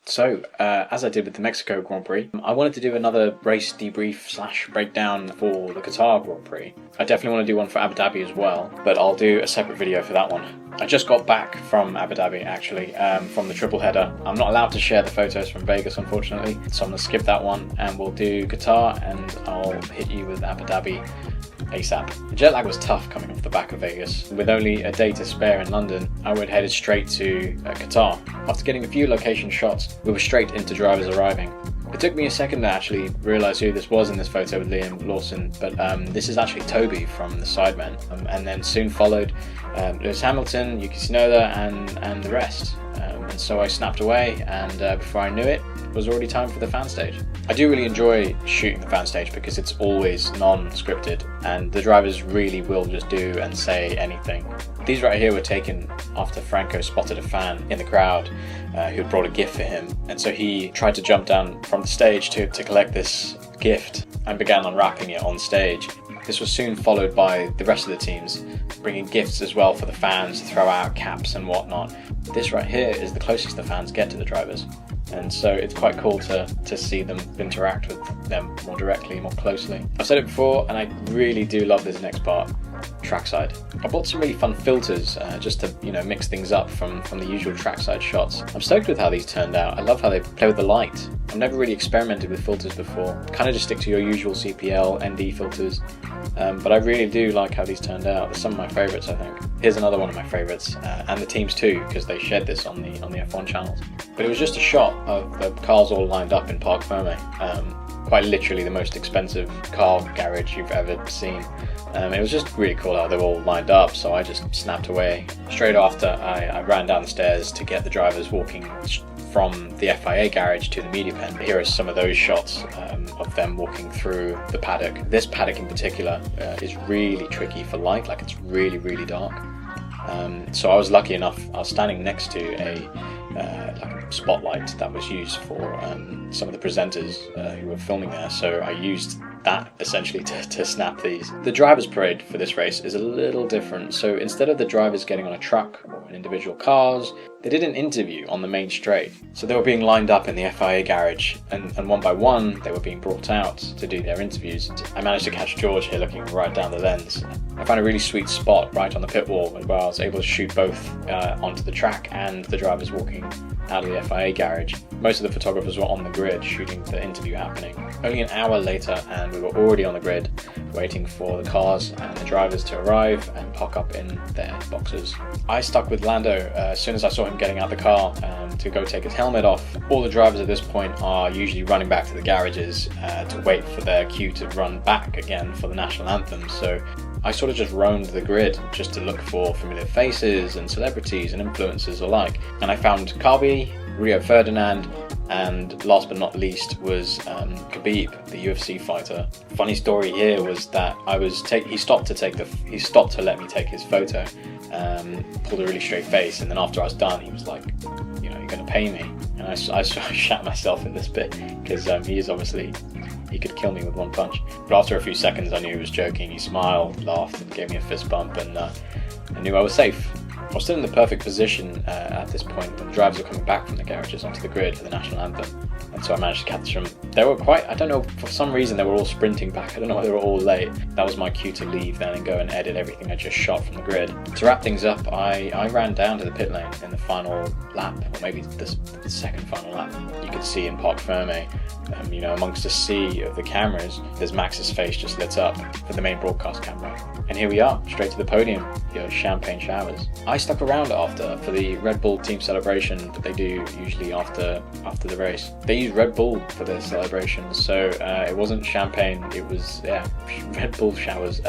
As I did with the Mexico Grand Prix, I wanted to do another race debrief slash breakdown for the Qatar Grand Prix. I definitely want to do one for Abu Dhabi as well, but I'll do a separate video for that one. I just got back from Abu Dhabi, actually, from the triple header. I'm not allowed to share the photos from Vegas, unfortunately, so I'm going to skip that one, and we'll do Qatar, and I'll hit you with Abu Dhabi ASAP. The jet lag was tough coming off the back of Vegas. With only a day to spare in London, I would headed straight to Qatar. After getting a few location shots, we were straight into drivers arriving. It took me a second to actually realise who this was in this photo with Liam Lawson, but this is actually Toby from the Sidemen, and then soon followed Lewis Hamilton, Yuki Tsunoda, and the rest. And so I snapped away, and before I knew it, it was already time for the fan stage. I do really enjoy shooting the fan stage because it's always non-scripted, and the drivers really will just do and say anything. These right here were taken after Franco spotted a fan in the crowd who had brought a gift for him, and so he tried to jump down from the stage to collect this gift and began unwrapping it on stage. This was soon followed by the rest of the teams bringing gifts as well for the fans to throw out, caps and whatnot. This right here is the closest the fans get to the drivers, and so it's quite cool to see them interact with them more directly, more closely. I've said it before, and I really do love this next part, trackside. I bought some really fun filters just to mix things up from the usual trackside shots. I'm stoked with how these turned out. I love how they play with the light. I've never really experimented with filters before. Kind of just stick to your usual CPL, ND filters, but I really do like how these turned out. They're some of my favourites, I think. Here's another one of my favourites, and the teams too, because they shared this on the F1 channels. But it was just a shot of the cars all lined up in Parc Ferme. Quite literally the most expensive car garage you've ever seen. It was just really cool how they were all lined up, so I just snapped away. Straight after, I ran down the stairs to get the drivers walking from the FIA garage to the media pen. Here are some of those shots of them walking through the paddock. This paddock in particular is really tricky for light, like it's really, really dark. So I was lucky enough, I was standing next to a spotlight that was used for some of the presenters who were filming there, so I used that essentially to snap these. The drivers parade for this race is a little different, so instead of the drivers getting on a truck or in individual cars, they did an interview on the main straight. So they were being lined up in the FIA garage, and one by one they were being brought out to do their interviews. I managed to catch George here looking right down the lens. I found a really sweet spot right on the pit wall where I was able to shoot both onto the track and the drivers walking out of the FIA garage. Most of the photographers were on the grid shooting the interview happening. Only an hour later and we were already on the grid waiting for the cars and the drivers to arrive and park up in their boxes. I stuck with Lando as soon as I saw him getting out the car to go take his helmet off. All the drivers at this point are usually running back to the garages to wait for their cue to run back again for the national anthem, so I sort of just roamed the grid just to look for familiar faces and celebrities and influencers alike. And I found Kabi, Rio Ferdinand, and last but not least was Khabib, the UFC fighter. Funny story here was that he stopped to let me take his photo, pulled a really straight face, and then after I was done, he was like, "You're going to pay me." And I shat myself in this bit because he could kill me with one punch. But after a few seconds, I knew he was joking. He smiled, laughed, and gave me a fist bump, and I knew I was safe. I was still in the perfect position at this point when the drivers were coming back from the garages onto the grid for the national anthem, and so I managed to catch them. They were I don't know, for some reason they were all sprinting back. I don't know why they were all late. That was my cue to leave then and go and edit everything I just shot from the grid. To wrap things up, I ran down to the pit lane in the final lap, or maybe the second final lap. You could see in Parc Ferme, amongst a sea of the cameras, there's Max's face just lit up for the main broadcast camera. And here we are, straight to the podium, champagne showers. I stuck around after for the Red Bull team celebration that they do usually after the race. They use Red Bull for their celebrations, so it wasn't champagne, it was Red Bull showers,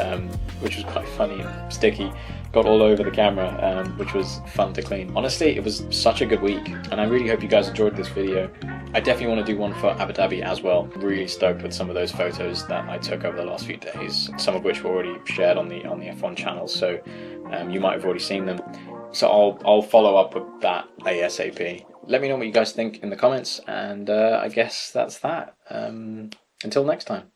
which was quite funny and sticky. Got all over the camera, which was fun to clean. Honestly, it was such a good week, and I really hope you guys enjoyed this video. I definitely want to do one for Abu Dhabi as well. Really stoked with some of those photos that I took over the last few days, some of which were already shared on the F1 channel, so you might have already seen them. So I'll follow up with that ASAP. Let me know what you guys think in the comments, and I guess that's that. Until next time.